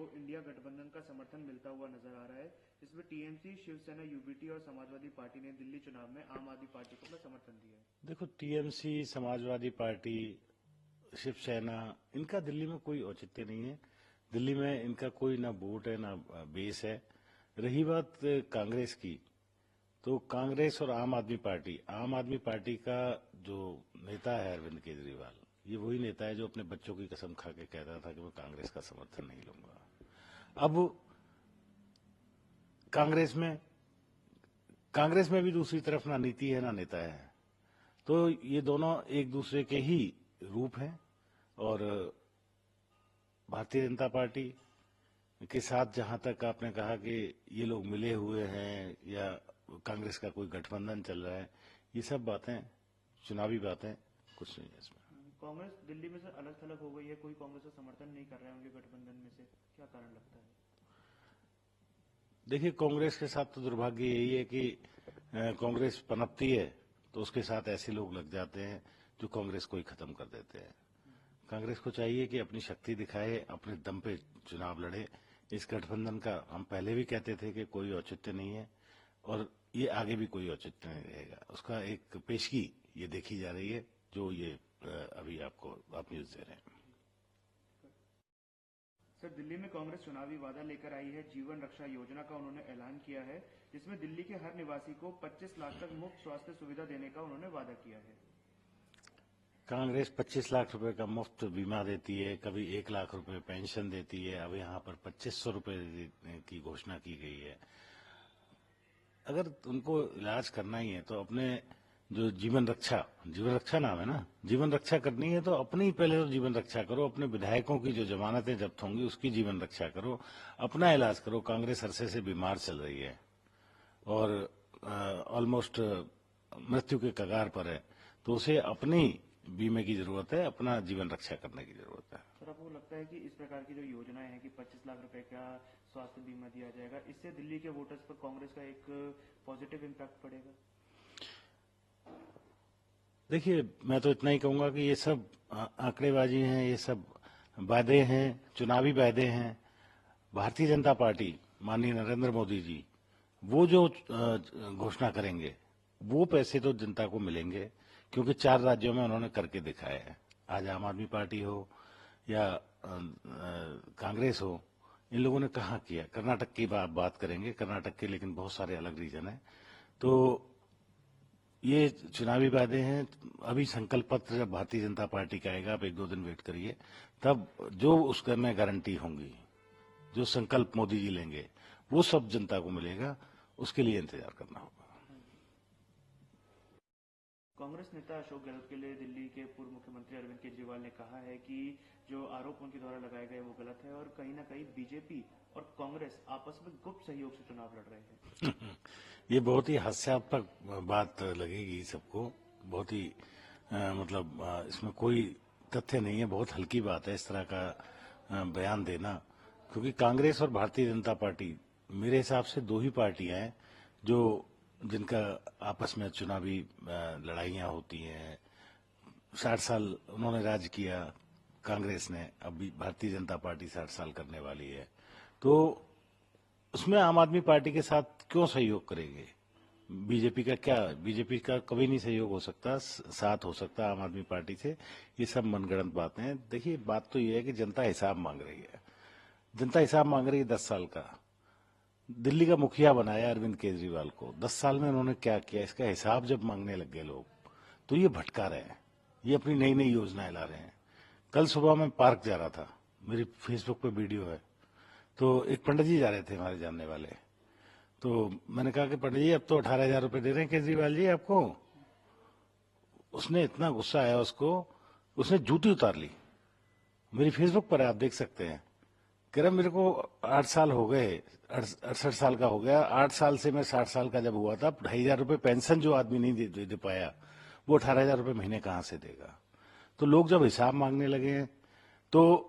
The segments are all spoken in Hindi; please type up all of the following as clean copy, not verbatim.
को इंडिया गठबंधन का समर्थन मिलता हुआ नजर आ रहा है। इसमें टीएमसी, शिवसेना, यूबीटी और समाजवादी पार्टी ने दिल्ली चुनाव में आम आदमी पार्टी को अपना समर्थन दिया है। देखो, टीएमसी, समाजवादी पार्टी, शिवसेना, इनका दिल्ली में कोई औचित्य नहीं है। दिल्ली में इनका कोई ना वोट है ना बेस है। रही बात कांग्रेस की, तो कांग्रेस और आम आदमी पार्टी का जो नेता है अरविंद केजरीवाल, ये वही नेता है जो अपने बच्चों की कसम खा के कहता था कि मैं कांग्रेस का समर्थन नहीं लूंगा। अब कांग्रेस में भी दूसरी तरफ ना नीति है ना नेता है, तो ये दोनों एक दूसरे के ही रूप हैं। और भारतीय जनता पार्टी के साथ जहां तक आपने कहा कि ये लोग मिले हुए हैं या कांग्रेस का कोई गठबंधन चल रहा है, ये सब बातें चुनावी बातें, कुछ नहीं है इसमें। कांग्रेस दिल्ली में से अलग थलग हो गई है, कोई कांग्रेस का समर्थन नहीं कर रहा है उनके गठबंधन में से, क्या कारण लगता है? देखिए, कांग्रेस के साथ तो दुर्भाग्य यही है कि कांग्रेस पनपती है तो उसके साथ ऐसे लोग लग जाते हैं जो कांग्रेस को ही खत्म कर देते हैं। कांग्रेस को चाहिए कि अपनी शक्ति दिखाए, अपने दम पे चुनाव लड़े। इस गठबंधन का हम पहले भी कहते थे कि कोई औचित्य नहीं है और ये आगे भी कोई औचित्य नहीं रहेगा। उसका एक पेशगी ये देखी जा रही है जो ये अभी आप न्यूज दे रहे हैं। सर, दिल्ली में कांग्रेस चुनावी वादा लेकर आई है। जीवन रक्षा योजना का उन्होंने ऐलान किया है, जिसमें दिल्ली के हर निवासी को 25 लाख तक मुफ्त स्वास्थ्य सुविधा देने का उन्होंने वादा किया है। कांग्रेस 25 लाख रुपए का मुफ्त बीमा देती है, कभी 1 लाख रुपए पेंशन देती है, अब यहाँ पर 2500 रुपए की घोषणा की गई है। अगर उनको इलाज करना ही है तो अपने जो जीवन रक्षा नाम है ना, जीवन रक्षा करनी है तो अपनी पहले तो जीवन रक्षा करो। अपने विधायकों की जो जमानतें जब्त होंगी उसकी जीवन रक्षा करो, अपना इलाज करो। कांग्रेस अरसे से बीमार चल रही है और ऑलमोस्ट मृत्यु के कगार पर है, तो उसे अपनी बीमे की जरूरत है, अपना जीवन रक्षा करने की जरूरत है। सर, आपको लगता है कि इस प्रकार की जो योजनाएं हैं कि 25 लाख रुपए का स्वास्थ्य बीमा दिया जाएगा, इससे दिल्ली के वोटर्स पर कांग्रेस का एक पॉजिटिव इम्पैक्ट पड़ेगा? देखिए, मैं तो इतना ही कहूंगा कि ये सब आंकड़ेबाजी हैं, ये सब वादे हैं, चुनावी वादे हैं। भारतीय जनता पार्टी, माननीय नरेंद्र मोदी जी, वो जो घोषणा करेंगे वो पैसे तो जनता को मिलेंगे, क्योंकि 4 राज्यों में उन्होंने करके दिखाया है। आज आम आदमी पार्टी हो या कांग्रेस हो, इन लोगों ने कहाँ किया। कर्नाटक की बात करेंगे, कर्नाटक के लेकिन बहुत सारे अलग रीजन है। तो ये चुनावी वादे हैं। अभी संकल्प पत्र जब भारतीय जनता पार्टी का आएगा, आप 1-2 दिन वेट करिए, तब जो उसके में गारंटी होंगी, जो संकल्प मोदी जी लेंगे, वो सब जनता को मिलेगा। उसके लिए इंतजार करना होगा। कांग्रेस नेता अशोक गहलोत के लिए दिल्ली के पूर्व मुख्यमंत्री अरविंद केजरीवाल ने कहा है कि जो आरोप उनके द्वारा लगाए गए वो गलत है और कहीं ना कहीं बीजेपी और कांग्रेस आपस में गुप्त सहयोग से चुनाव लड़ रहे हैं। ये बहुत ही हास्यास्पद बात लगेगी सबको, बहुत ही इसमें कोई तथ्य नहीं है, बहुत हल्की बात है इस तरह का बयान देना। क्योंकि कांग्रेस और भारतीय जनता पार्टी मेरे हिसाब से 2 ही पार्टियां हैं जिनका आपस में चुनावी लड़ाइयां होती हैं। 60 साल उन्होंने राज किया कांग्रेस ने, अभी भारतीय जनता पार्टी 60 साल करने वाली है, तो उसमें आम आदमी पार्टी के साथ क्यों सहयोग करेंगे? बीजेपी का कभी नहीं सहयोग हो सकता, साथ हो सकता आम आदमी पार्टी से। ये सब मनगढ़ंत बातें हैं। देखिए, बात तो ये है कि जनता हिसाब मांग रही है। जनता हिसाब मांग रही है 10 साल का। दिल्ली का मुखिया बनाया अरविंद केजरीवाल को, 10 साल में उन्होंने क्या किया, इसका हिसाब जब मांगने लग गए लोग, तो ये भटका रहे हैं, ये अपनी नई नई योजनाएं ला रहे हैं। कल सुबह मैं पार्क जा रहा था, मेरी फेसबुक पे वीडियो है, तो एक पंडित जी जा रहे थे हमारे जानने वाले, तो मैंने कहा कि पंडित जी अब तो 18,000 रुपए दे रहे हैं केजरीवाल जी आपको। उसने इतना गुस्सा आया उसको, उसने जूती उतार ली। मेरी फेसबुक पर है, आप देख सकते हैं। कह रहा मेरे को 8 साल हो गए, 68 साल का हो गया, 8 साल से मैं 60 साल का जब हुआ था, 2,500 रुपए पेंशन जो आदमी नहीं दे पाया, वो 18,000 रुपए महीने कहाँ से देगा? तो लोग जब हिसाब मांगने लगे तो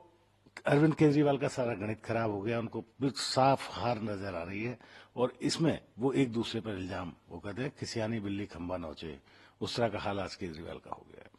अरविंद केजरीवाल का सारा गणित खराब हो गया, उनको साफ हार नजर आ रही है। और इसमें वो एक दूसरे पर इल्जाम, वो कहते हैं खिसियानी बिल्ली खंबा नोचे, उस तरह का हाल आज केजरीवाल का हो गया है।